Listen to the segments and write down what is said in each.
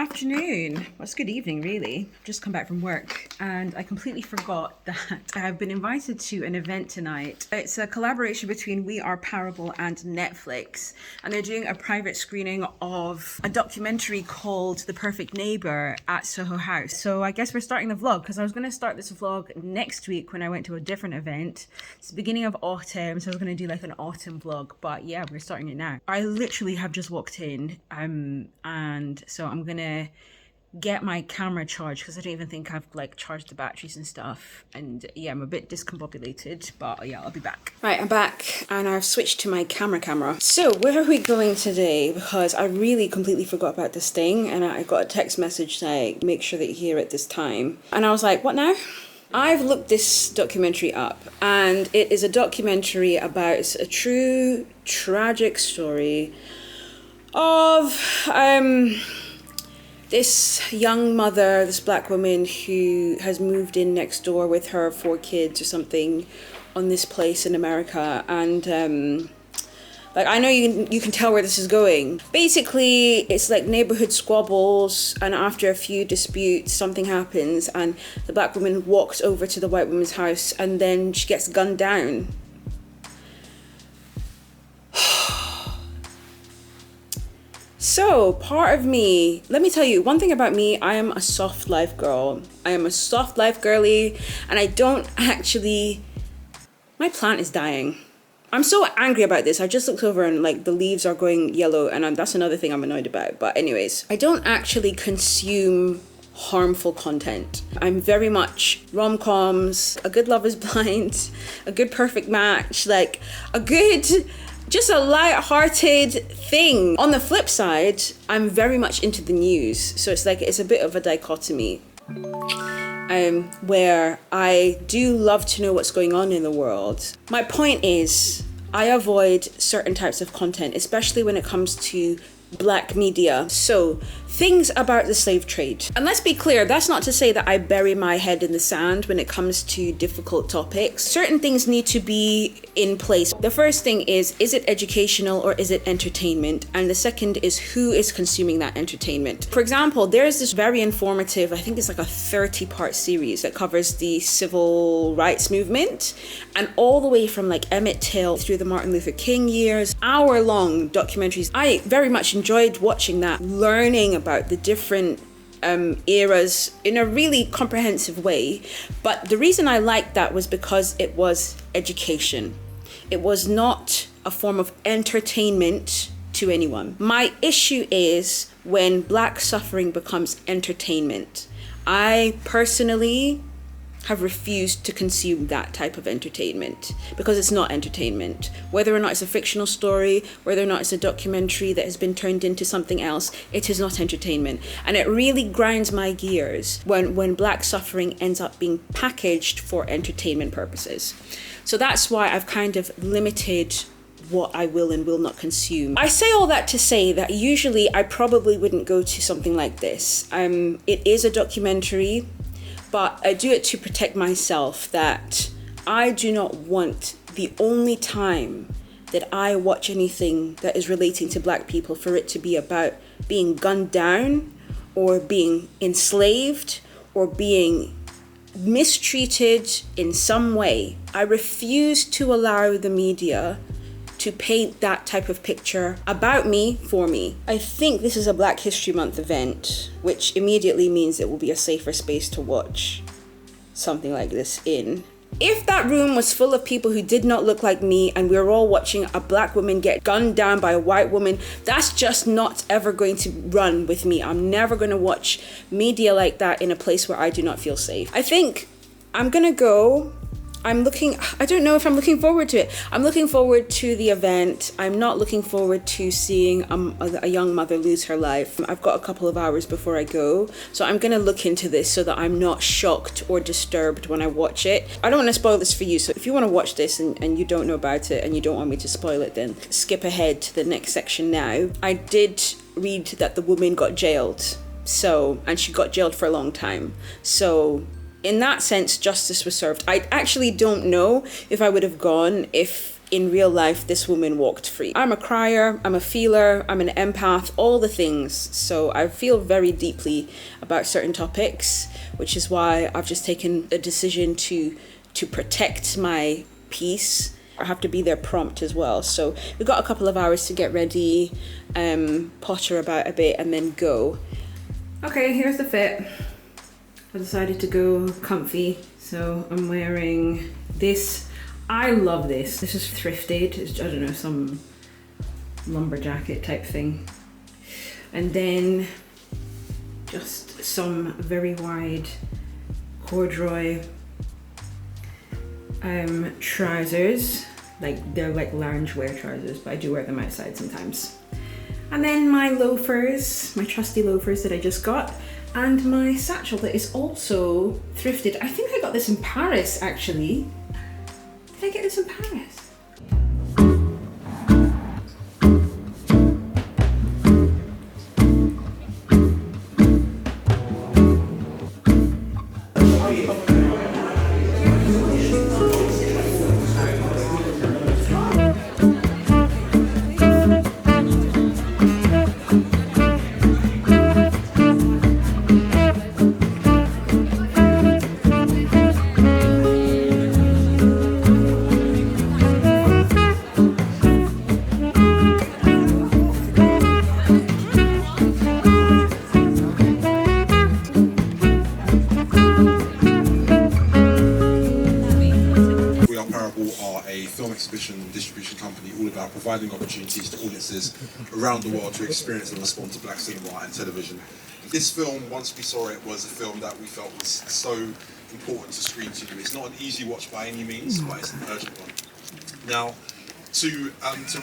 afternoon. Well, it's good evening, really. I've just come back from work and I completely forgot that I've been invited to an event tonight. It's a collaboration between We Are Parable and Netflix, and they're doing a private screening of a documentary called The Perfect Neighbour at Soho House. So I guess we're starting the vlog because I was going to start this vlog next week when I went to a different event. It's the beginning of autumn, so I was going to do like an autumn vlog, but yeah, we're starting it now. I literally have just walked in and so I'm gonna get my camera charged because I don't even think I've like charged the batteries and stuff, and yeah, I'm a bit discombobulated, but yeah, I'll be back. Right, I'm back and I've switched to my camera. So where are we going today? Because I really completely forgot about this thing, and I got a text message saying make sure that you're here at this time, and I was like, what now? I've looked this documentary up, and it is a documentary about a true tragic story of this young mother, this black woman who has moved in next door with her 4 kids or something on this place in America. And like, I know you can tell where this is going. Basically, it's like neighborhood squabbles, and after a few disputes, something happens and the black woman walks over to the white woman's house and then she gets gunned down. So part of me, let me tell you one thing about me, I am a soft life girl. I am a soft life girly, and I don't actually, my plant is dying. I'm so angry about this. I just looked over and like the leaves are going yellow, and that's another thing I'm annoyed about. But anyways, I don't actually consume harmful content. I'm very much rom-coms, a good Love is Blind, a good Perfect Match, like a good, just a light-hearted thing. On the flip side, I'm very much into the news. So it's like, it's a bit of a dichotomy where I do love to know what's going on in the world. My point is, I avoid certain types of content, especially when it comes to black media. So things about the slave trade. And let's be clear, that's not to say that I bury my head in the sand when it comes to difficult topics. Certain things need to be in place. The first thing is it educational or is it entertainment? And the second is who is consuming that entertainment? For example, there's this very informative, I think it's like a 30-part series that covers the civil rights movement, and all the way from like Emmett Till through the Martin Luther King years, hour-long documentaries. I very much enjoyed watching that, learning about the different eras in a really comprehensive way. But the reason I liked that was because it was education. It was not a form of entertainment to anyone. My issue is when black suffering becomes entertainment. I personally have refused to consume that type of entertainment because it's not entertainment. Whether or not it's a fictional story, whether or not it's a documentary that has been turned into something else, it is not entertainment. And it really grinds my gears when black suffering ends up being packaged for entertainment purposes. So that's why I've kind of limited what I will and will not consume. I say all that to say that usually I probably wouldn't go to something like this. It is a documentary, but I do it to protect myself, that I do not want the only time that I watch anything that is relating to black people for it to be about being gunned down or being enslaved or being mistreated in some way. I refuse to allow the media to paint that type of picture about me for me. I think this is a Black History Month event, which immediately means it will be a safer space to watch something like this in. If that room was full of people who did not look like me and we were all watching a black woman get gunned down by a white woman, that's just not ever going to run with me. I'm never going to watch media like that in a place where I do not feel safe. I think I'm gonna go. I don't know if I'm looking forward to it. I'm looking forward to the event. I'm not looking forward to seeing a young mother lose her life. I've got a couple of hours before I go, so I'm gonna look into this so that I'm not shocked or disturbed when I watch it. I don't want to spoil this for you, so if you want to watch this and you don't know about it and you don't want me to spoil it, then skip ahead to the next section now. I did read that the woman got jailed, and she got jailed for a long time. So in that sense, justice was served. I actually don't know if I would have gone if in real life, this woman walked free. I'm a crier, I'm a feeler, I'm an empath, all the things. So I feel very deeply about certain topics, which is why I've just taken a decision to protect my peace. I have to be there prompt as well. So we've got a couple of hours to get ready, potter about a bit, and then go. Okay, here's the fit. I decided to go comfy, so I'm wearing this. I love this. This is thrifted. It's, I don't know, some lumberjacket type thing. And then just some very wide corduroy trousers. Like, they're like loungewear trousers, but I do wear them outside sometimes. And then my loafers, my trusty loafers that I just got, and my satchel that is also thrifted. I think I got this in Paris, actually. Did I get this in Paris? Distribution company all about providing opportunities to audiences around the world to experience and respond to black cinema and television. This film, once we saw it, was a film that we felt was so important to screen to you. It's not an easy watch by any means, but it's an urgent one. Now, to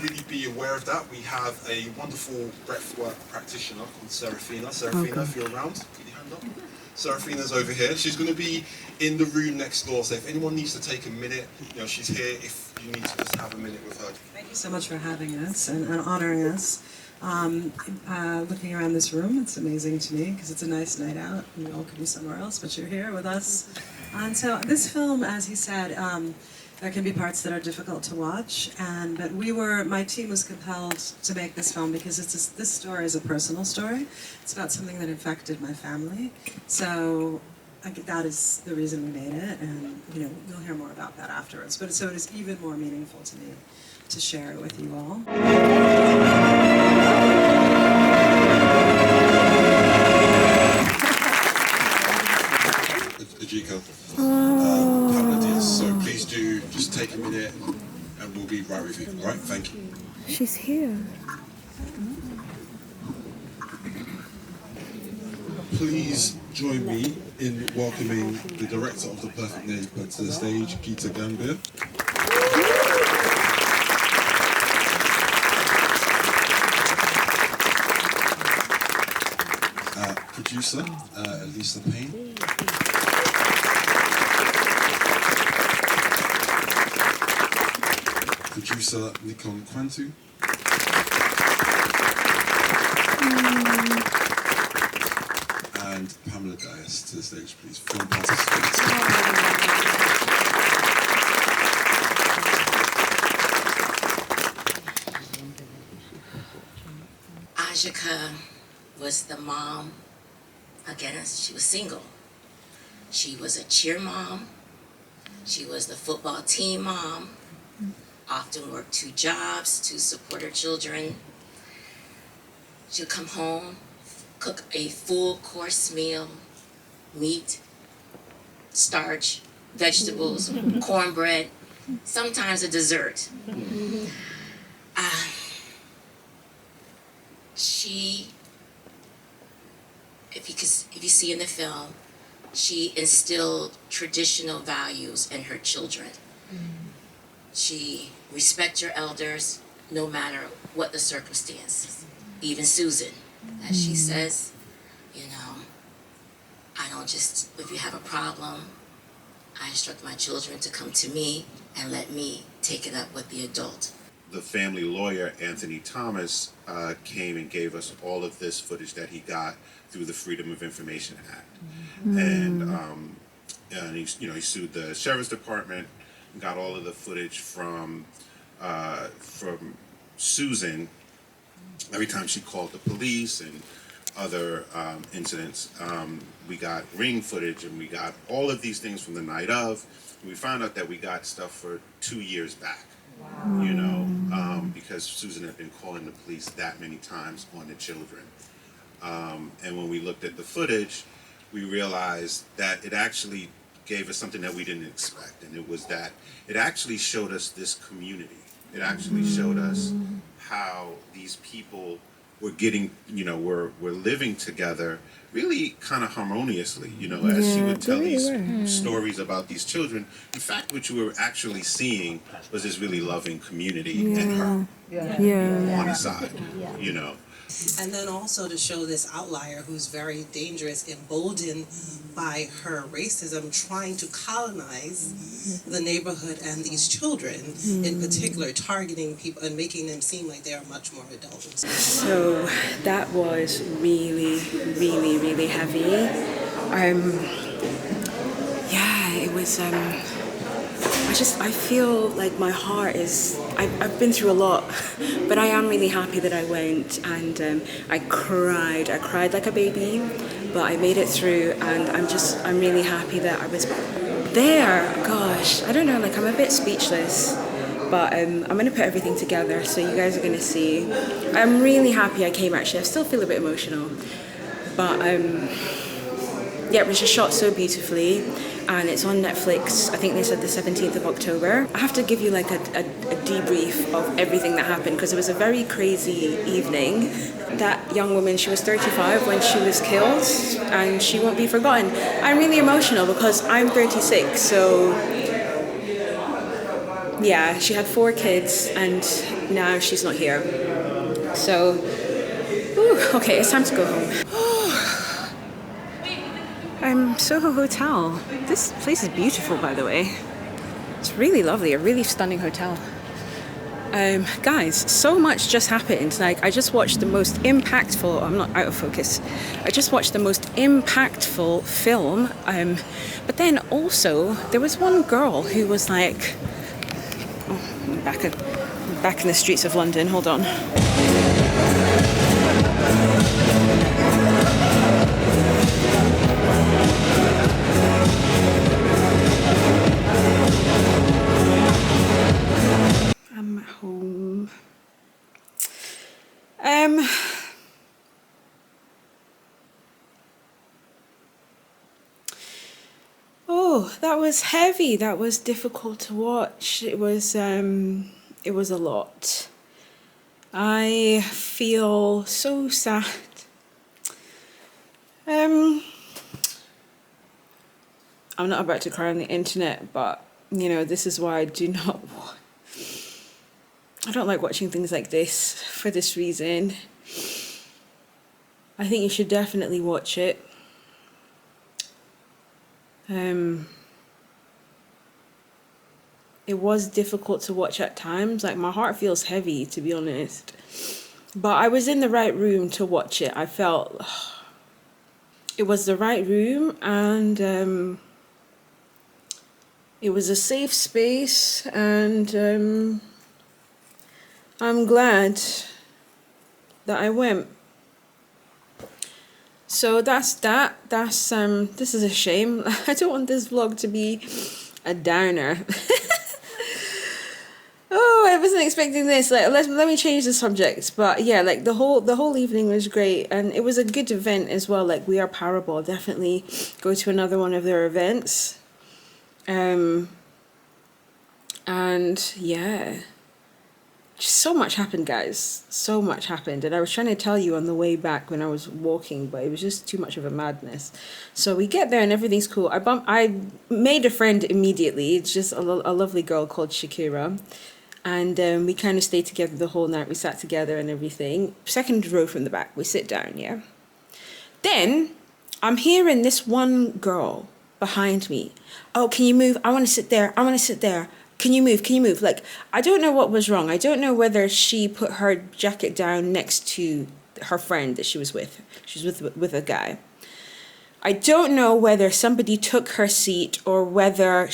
really be aware of that, we have a wonderful breathwork practitioner called Serafina. Serafina, if you're around, put your hand up. Serafina's over here. She's going to be in the room next door, so if anyone needs to take a minute, you know, she's here if you need to just have a minute with her. Thank you so much for having us and honoring us. Looking around this room, it's amazing to me because it's a nice night out. We all could be somewhere else, but you're here with us. And so this film, as he said, there can be parts that are difficult to watch, but my team was compelled to make this film because this story is a personal story. It's about something that affected my family. So that is the reason we made it, and you'll hear more about that afterwards. But so it is even more meaningful to me to share it with you all. Ajika, so please do just take a minute and we'll be right with you. All right, thank you. She's here. Please join me in welcoming the director of the Perfect Neighbour to the stage, Peter Gambir. Producer, Elisa Payne. Producer, Nikon Kwantu. And Pamela Dias to the stage, please. Film participants. Ajika was the mom. Again, she was single. She was a cheer mom. She was the football team mom. Often worked 2 jobs to support her children. She'd come home, cook a full course meal, meat, starch, vegetables, cornbread, sometimes a dessert. She, if you see in the film, she instilled traditional values in her children. She respects her elders no matter what the circumstances. Even Susan, as she says, I don't just, if you have a problem, I instruct my children to come to me and let me take it up with the adult. The family lawyer, Anthony Thomas, came and gave us all of this footage that he got through the Freedom of Information Act. And he sued the Sheriff's Department, got all of the footage from from Susan, every time she called the police and other incidents, we got ring footage and we got all of these things from the night of. We found out that we got stuff for 2 years back. Wow. You know, because Susan had been calling the police that many times on the children. And when we looked at the footage, we realized that it actually gave us something that we didn't expect. And it was that it actually showed us this community. It actually showed us how these people were getting, you know, were living together really kind of harmoniously, you know, as she would tell these stories about these children. In fact, what you were actually seeing was this really loving community and her on the side, you know. And then also to show this outlier who's very dangerous, emboldened by her racism, trying to colonize the neighborhood and these children, in particular, targeting people and making them seem like they are much more adult. So that was really, really, really heavy. Yeah, it was. I feel like my heart is. I've been through a lot, but I am really happy that I went, and I cried. I cried like a baby, but I made it through, and I'm really happy that I was there. Gosh, I don't know. Like, I'm a bit speechless. But I'm going to put everything together, so you guys are going to see. I'm really happy I came, actually. I still feel a bit emotional. But yeah, it was just shot so beautifully, and it's on Netflix. I think they said the 17th of October. I have to give you like a debrief of everything that happened, because it was a very crazy evening. That young woman, she was 35 when she was killed, and she won't be forgotten. I'm really emotional because I'm 36, so... Yeah, she had 4 kids, and now she's not here. So, okay, it's time to go home. Soho Hotel. This place is beautiful, by the way. It's really lovely, a really stunning hotel. Guys, so much just happened. Like, I just watched the most impactful, I'm not out of focus. I just watched the most impactful film. But then also, there was one girl who was like, I'm back in the streets of London. Hold on. I'm home. Oh, that was heavy. That was difficult to watch. It was a lot. I feel so sad. I'm not about to cry on the internet, but you know, this is why I do not I don't like watching things like this for this reason. I think you should definitely watch it. It was difficult to watch at times. Like, my heart feels heavy, to be honest. But I was in the right room to watch it. I felt it was the right room, and it was a safe space, and I'm glad that I went. So that's that. That's this is a shame. I don't want this vlog to be a downer. Oh, I wasn't expecting this. Like, let me change the subject. But yeah, like the whole evening was great, and it was a good event as well. Like, We Are Parable. Definitely go to another one of their events. And yeah, just so much happened, guys. So much happened, and I was trying to tell you on the way back when I was walking, but it was just too much of a madness. So we get there and everything's cool. I made a friend immediately. It's just a lovely girl called Shakira. And we kind of stayed together the whole night. We sat together and everything. Second row from the back. We sit down, yeah? Then I'm hearing this one girl behind me. Oh, can you move? I want to sit there. I want to sit there. Can you move? Can you move? Like, I don't know what was wrong. I don't know whether she put her jacket down next to her friend that she was with. She was with a guy. I don't know whether somebody took her seat or whether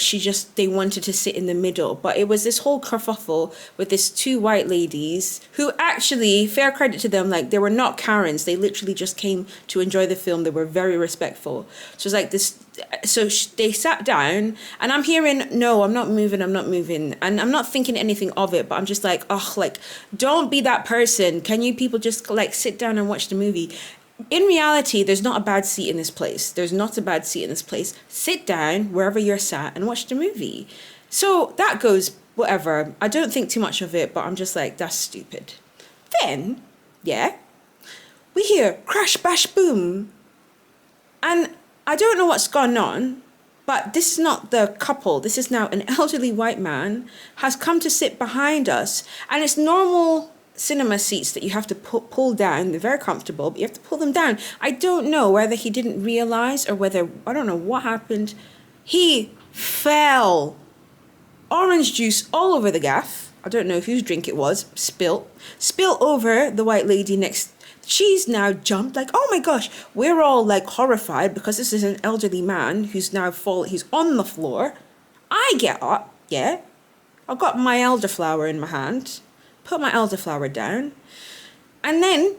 they wanted to sit in the middle, but it was this whole kerfuffle with these two white ladies who actually, fair credit to them, like they were not Karens. They literally just came to enjoy the film. They were very respectful. So it's like this. So they sat down and I'm hearing, no, I'm not moving. And I'm not thinking anything of it, but I'm just like, oh, like, don't be that person. Can you people just like sit down and watch the movie? In reality, there's not a bad seat in this place. There's not a bad seat in this place. Sit down wherever you're sat and watch the movie. So that goes, whatever. I don't think too much of it, but I'm just like, that's stupid. Then, yeah, we hear crash, bash, boom. And I don't know what's gone on, but this is not the couple. This is now an elderly white man has come to sit behind us. And it's normal cinema seats that you have to pull down. They're very comfortable, but you have to pull them down. I don't know whether he didn't realize or whether, I don't know what happened. He fell. Orange juice all over the gaff. I don't know whose drink it was. Spilt over the white lady next. She's now jumped like, oh my gosh. We're all like horrified because this is an elderly man who's now he's on the floor. I get up, yeah. I've got my elderflower in my hand. Put my elderflower down. And then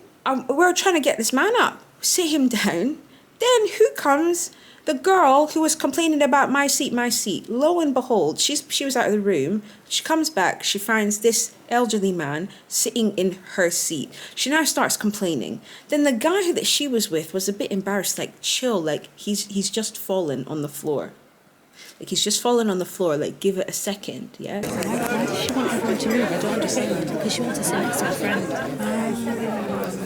we're trying to get this man up. Sit him down. Then who comes? The girl who was complaining about my seat. Lo and behold, she was out of the room. She comes back. She finds this elderly man sitting in her seat. She now starts complaining. Then the guy that she was with was a bit embarrassed, like, chill, like he's just fallen on the floor. Like, he's just fallen on the floor, like, give it a second, yeah? Why does she want everyone to move? I don't understand. Because she wants to sit next to a friend.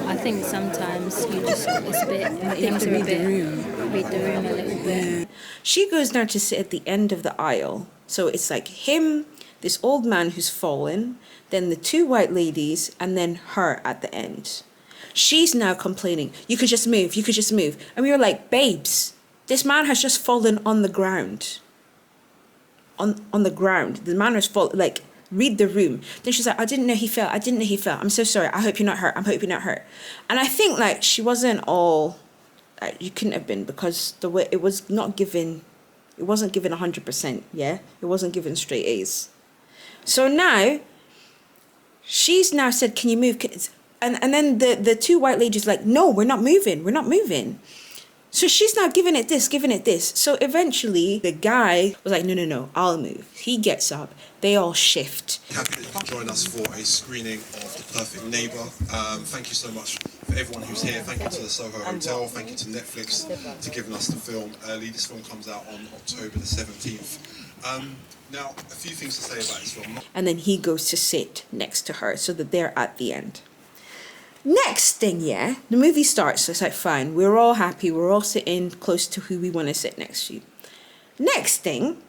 I think sometimes it's a bit, things are a bit, read the room a little bit. She goes now to sit at the end of the aisle. So it's like him, this old man who's fallen, then the two white ladies, and then her at the end. She's now complaining, you could just move. And we were like, babes, this man has just fallen on the ground. On the ground. The man has fallen, like, read the room. Then she's like, I didn't know he fell. I'm so sorry. I hope you're not hurt. And I think, like, she wasn't all, you couldn't have been, because the way it was not given, it wasn't given 100%, yeah? It wasn't given straight A's. So now, she's now said, can you move? And then the two white ladies like, no, we're not moving. So she's now giving it this. So eventually the guy was like, no, I'll move. He gets up. They all shift. Happy that you can join us for a screening of The Perfect Neighbour. Thank you so much for everyone who's here. Thank you to the Soho Hotel. Thank you to Netflix for giving us the film early. This film comes out on October the 17th. Now, a few things to say about this film. And then he goes to sit next to her so that they're at the end. Next thing, yeah, the movie starts. So it's like, fine, we're all happy. We're all sitting close to who we want to sit next to. Next thing,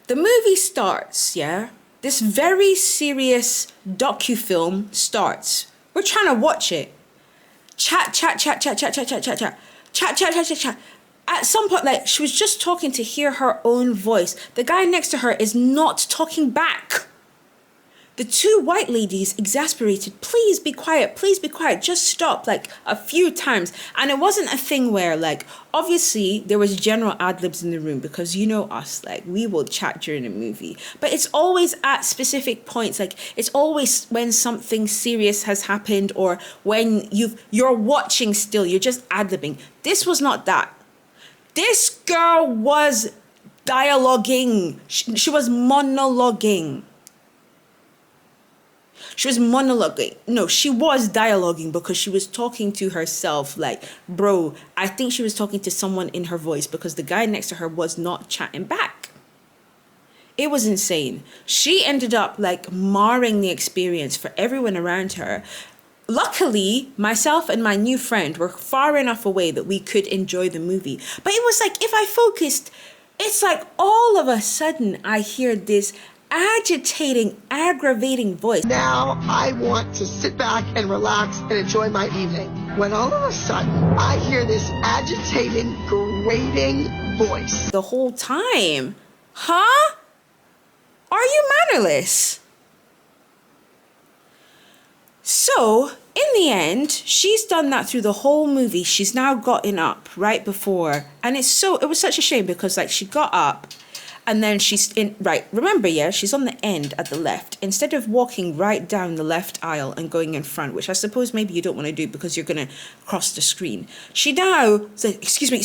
the movie starts, yeah. This very serious docu-film starts. We're trying to watch it. Chat. At some point, like, she was just talking to hear her own voice. The guy next to her is not talking back. The two white ladies, exasperated, please be quiet, just stop, like, a few times. And it wasn't a thing where, like, obviously there was general ad-libs in the room because you know us, like, we will chat during a movie. But it's always at specific points, like, it's always when something serious has happened or when you're watching still, you're just ad-libbing. This was not that. This girl was dialoguing. She was monologuing. She was monologuing. No, she was dialoguing because she was talking to herself. Like, bro, I think she was talking to someone in her voice because the guy next to her was not chatting back. It was insane. She ended up, like, marring the experience for everyone around her. Luckily, myself and my new friend were far enough away that we could enjoy the movie. But it was like, if I focused, it's like all of a sudden I hear this agitating, aggravating voice. Now I want to sit back and relax and enjoy my evening. When all of a sudden I hear this agitating, grating voice. The whole time. Huh? Are you mannerless? So, in the end, she's done that through the whole movie. She's now gotten up right before. And it was such a shame because like she got up and then she's in, right, remember, yeah, she's on the end at the left. Instead of walking right down the left aisle and going in front, which I suppose maybe you don't want to do because you're going to cross the screen. She now said, excuse me,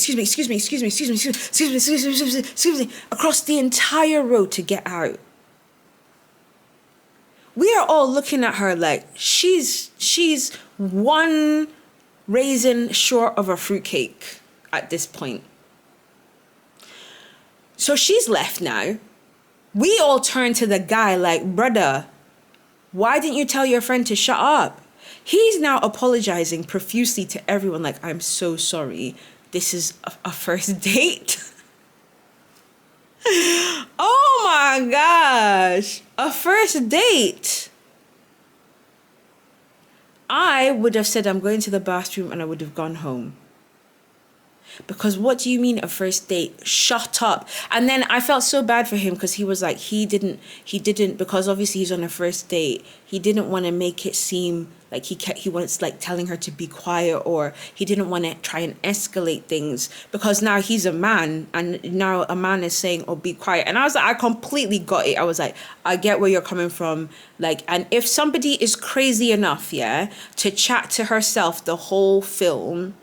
across the entire road to get out. We are all looking at her like she's one raisin short of a fruitcake at this point. So she's left now. We all turn to the guy like, brother, why didn't you tell your friend to shut up? He's now apologizing profusely to everyone like, I'm so sorry. This is a first date. Oh my gosh. A first date. I would have said I'm going to the bathroom and I would have gone home. Because what do you mean a first date? Shut up. And then I felt so bad for him because he was like, he didn't, because obviously he's on a first date. He didn't want to make it seem like he was like telling her to be quiet, or he didn't want to try and escalate things because now he's a man and now a man is saying, oh, be quiet. And I was like, I completely got it. I was like, I get where you're coming from. Like, and if somebody is crazy enough, yeah, to chat to herself the whole film.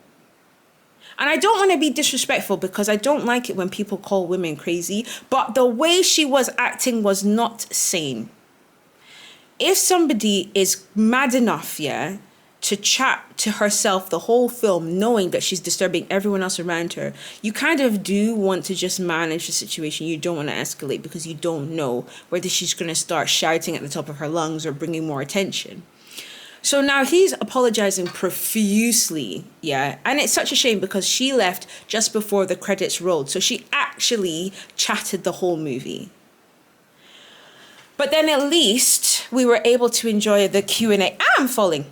And I don't want to be disrespectful because I don't like it when people call women crazy, but the way she was acting was not sane. If somebody is mad enough, yeah, to chat to herself the whole film, knowing that she's disturbing everyone else around her, you kind of do want to just manage the situation. You don't want to escalate because you don't know whether she's going to start shouting at the top of her lungs or bringing more attention. So now he's apologizing profusely, yeah? And it's such a shame because she left just before the credits rolled. So she actually chatted the whole movie. But then at least we were able to enjoy the Q&A.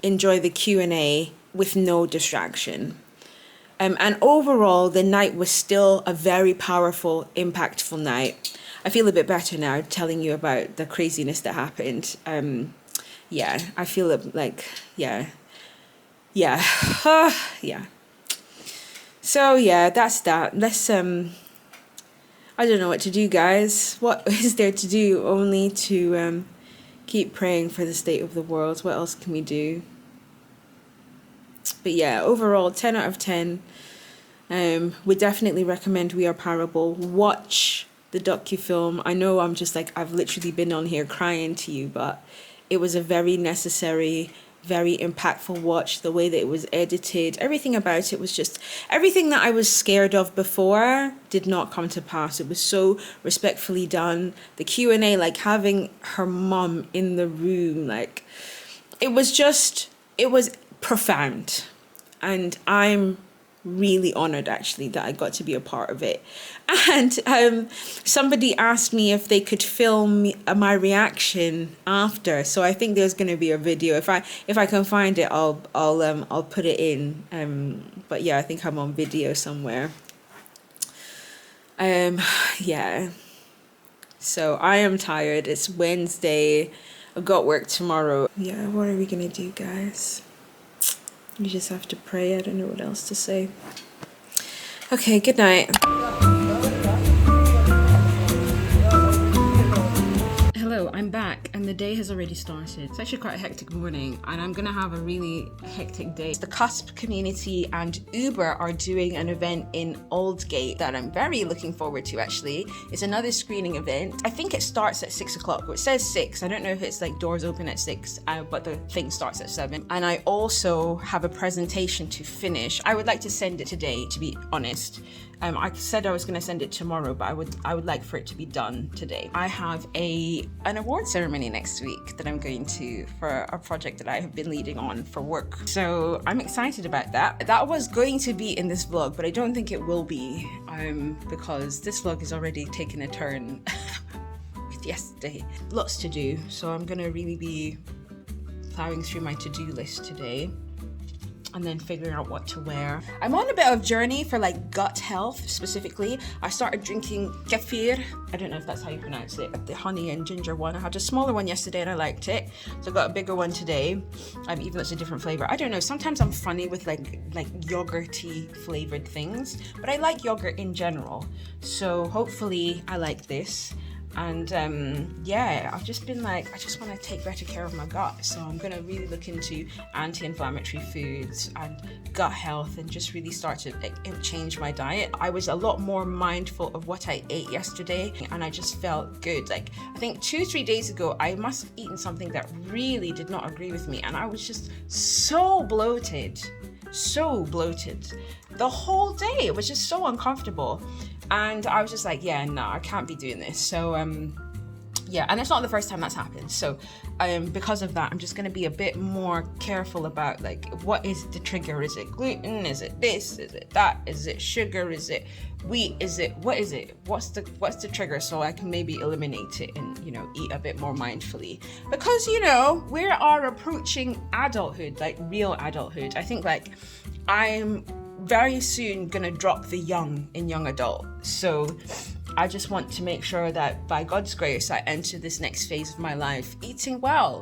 Enjoy the Q&A with no distraction. And overall, the night was still a very powerful, impactful night. I feel a bit better now telling you about the craziness that happened. Yeah, I feel like, yeah. So yeah, that's that. Let's, I don't know what to do, guys. What is there to do? Only to keep praying for the state of the world. What else can we do? But yeah, overall, 10 out of 10. Would definitely recommend We Are Parable. Watch the docu-film. I know I'm just like, I've literally been on here crying to you, but it was a very necessary, very impactful watch. The way that it was edited, everything about it was just, everything that I was scared of before did not come to pass. It was so respectfully done. The Q&A, like having her mum in the room, like it was profound. And I'm really honored actually that I got to be a part of it. And somebody asked me if they could film my reaction after, so I think there's going to be a video. If I can find it, I'll put it in. But yeah, I think I'm on video somewhere. Yeah, so I am tired. It's Wednesday. I've got work tomorrow. Yeah, what are we gonna do, guys? You just have to pray. I don't know what else to say. Okay, good night. Hello, I'm back and the day has already started. It's actually quite a hectic morning and I'm gonna have a really hectic day. The KUSP community and Uber are doing an event in Aldgate that I'm very looking forward to actually. It's another screening event. I think it starts at 6 o'clock. It says 6. I don't know if it's like doors open at 6, but the thing starts at 7. And I also have a presentation to finish. I would like to send it today, to be honest. I said I was going to send it tomorrow, but I would like for it to be done today. I have an award ceremony next week that I'm going to for a project that I have been leading on for work. So I'm excited about that. That was going to be in this vlog, but I don't think it will be because this vlog is already taking a turn with yesterday. Lots to do, so I'm going to really be plowing through my to-do list today. and then figuring out what to wear. I'm on a bit of a journey for like gut health specifically. I started drinking kefir. I don't know if that's how you pronounce it. The honey and ginger one. I had a smaller one yesterday and I liked it. So I got a bigger one today. Even though it's a different flavor. I don't know. Sometimes I'm funny with like yogurty flavored things, but I like yogurt in general. So hopefully I like this. And yeah, I've just been like, I just want to take better care of my gut. So I'm going to really look into anti-inflammatory foods and gut health and just really start to change my diet. I was a lot more mindful of what I ate yesterday and I just felt good. Like, I think 2-3 days ago, I must have eaten something that really did not agree with me. And I was just so bloated the whole day. It was just so uncomfortable. And I was just like, yeah, no, I can't be doing this. So, yeah, and it's not the first time that's happened. So, because of that, I'm just going to be a bit more careful about, like, what is the trigger? Is it gluten? Is it this? Is it that? Is it sugar? Is it wheat? What is it? What's the trigger? So I can maybe eliminate it and, you know, eat a bit more mindfully. Because, you know, we are approaching adulthood, like real adulthood. I think, like, I'm very soon gonna drop the young in young adult. So I just want to make sure that by God's grace, I enter this next phase of my life eating well.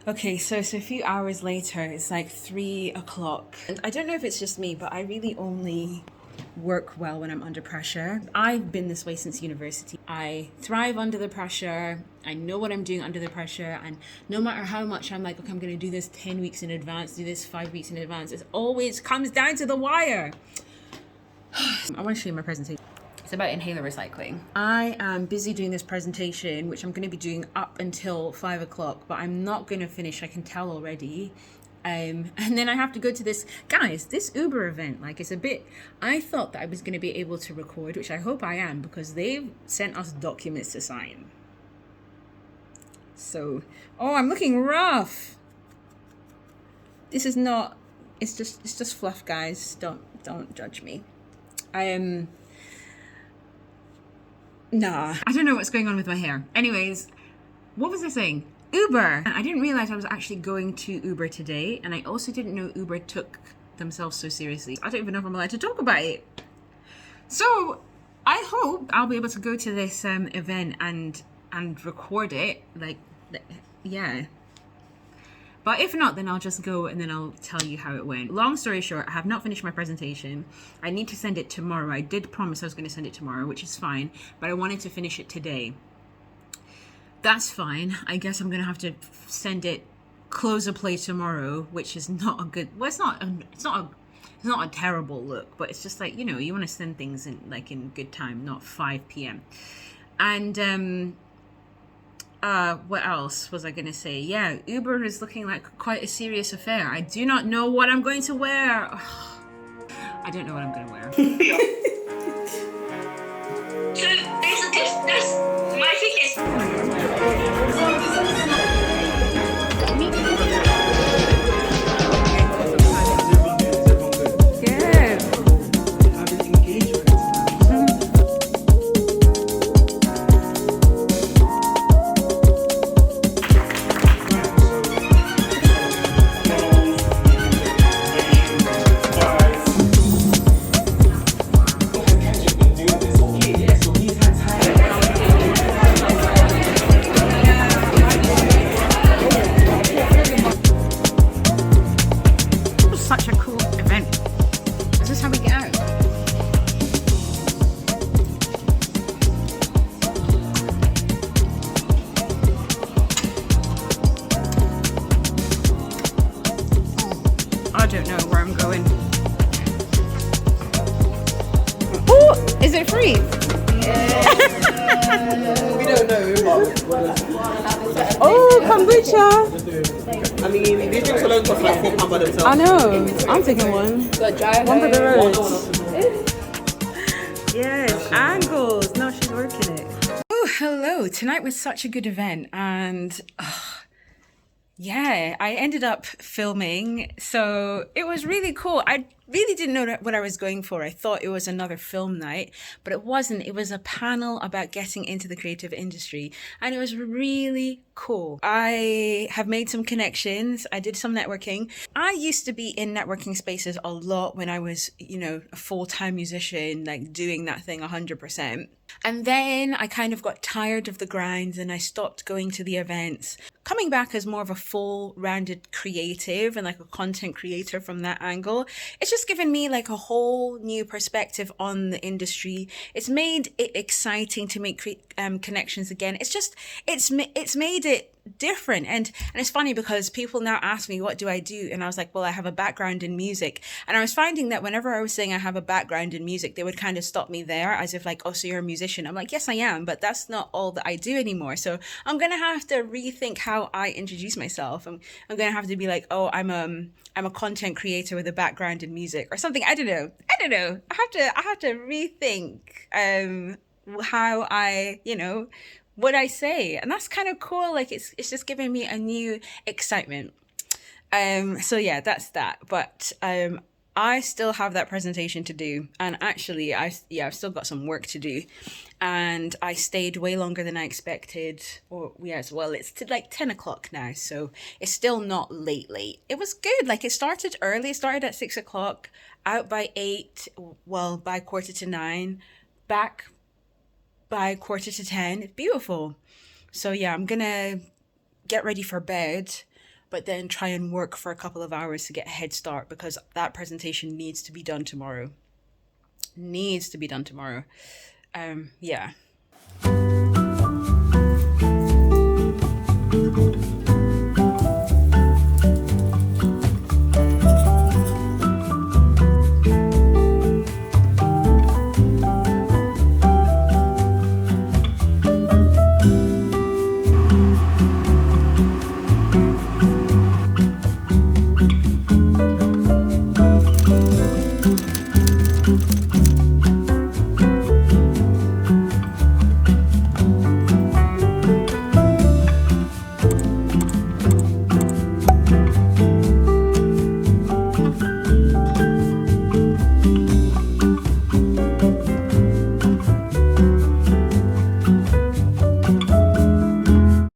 Okay, so it's a few hours later, it's like 3 o'clock. And I don't know if it's just me, but I really only work well when I'm under pressure. I've been this way since university. I thrive under the pressure. I know what I'm doing under the pressure, and no matter how much I'm like, okay, I'm gonna do this 10 weeks in advance, do this 5 weeks in advance, it always comes down to the wire. I want to show you my presentation. It's about inhaler recycling. I am busy doing this presentation, which I'm going to be doing up until 5 o'clock, but I'm not going to finish, I can tell already. And then I have to go to this, guys, this Uber event, like, it's a bit, I thought that I was going to be able to record, which I hope I am, because they've sent us documents to sign. So, oh, I'm looking rough. This is not, it's just fluff, guys. Don't judge me. Nah, I don't know what's going on with my hair. Anyways, what was I saying? Uber. And I didn't realize I was actually going to Uber today, and I also didn't know Uber took themselves so seriously. I don't even know if I'm allowed to talk about it. So I hope I'll be able to go to this event and record it. Like, yeah. But if not, then I'll just go and then I'll tell you how it went. Long story short, I have not finished my presentation. I need to send it tomorrow. I did promise I was going to send it tomorrow, which is fine, but I wanted to finish it today. That's fine. I guess I'm going to have to send it close of play tomorrow, which is not a good, well, it's not a terrible look, but it's just like, you know, you want to send things in good time, not 5 p.m. And what else was I gonna say? Yeah, Uber is looking like quite a serious affair. I do not know what I'm going to wear. I don't know what I'm gonna wear. So that's my ticket. I don't know where I'm going. Oh, is it free? We don't know. Oh, kombucha. I mean, these drinks alone cost like £4 by themselves. I know. I'm taking one. One for the road. Yes, angles. No, she's working it. Oh, hello. Tonight was such a good event, and yeah, I ended up filming, so it was really cool. I really didn't know what I was going for. I thought it was another film night, but it wasn't. It was a panel about getting into the creative industry, and it was really cool. I have made some connections. I did some networking. I used to be in networking spaces a lot when I was, a full-time musician, like doing that thing 100%. And then I kind of got tired of the grind and I stopped going to the events. Coming back as more of a full-rounded creative and like a content creator from that angle, it's just given me like a whole new perspective on the industry. It's made it exciting to make connections again. It's made it different. And it's funny because people now ask me, what do I do? And I was like, well, I have a background in music. And I was finding that whenever I was saying I have a background in music, they would kind of stop me there as if like, oh, so you're a musician. I'm like, yes, I am, but that's not all that I do anymore. So I'm going to have to rethink how I introduce myself. I'm going to have to be like, oh, I'm a content creator with a background in music or something. I don't know. I have to rethink how I, what I say. And that's kind of cool. Like it's just giving me a new excitement. So yeah, that's that. But I still have that presentation to do. And actually I've still got some work to do. And I stayed way longer than I expected. It's like 10 o'clock now. So it's still not late. It was good. Like it started early. It started at 6 o'clock, out by 8, by 8:45, back by 9:45. It's beautiful. So yeah, I'm gonna get ready for bed, but then try and work for a couple of hours to get a head start because that presentation needs to be done tomorrow. Yeah.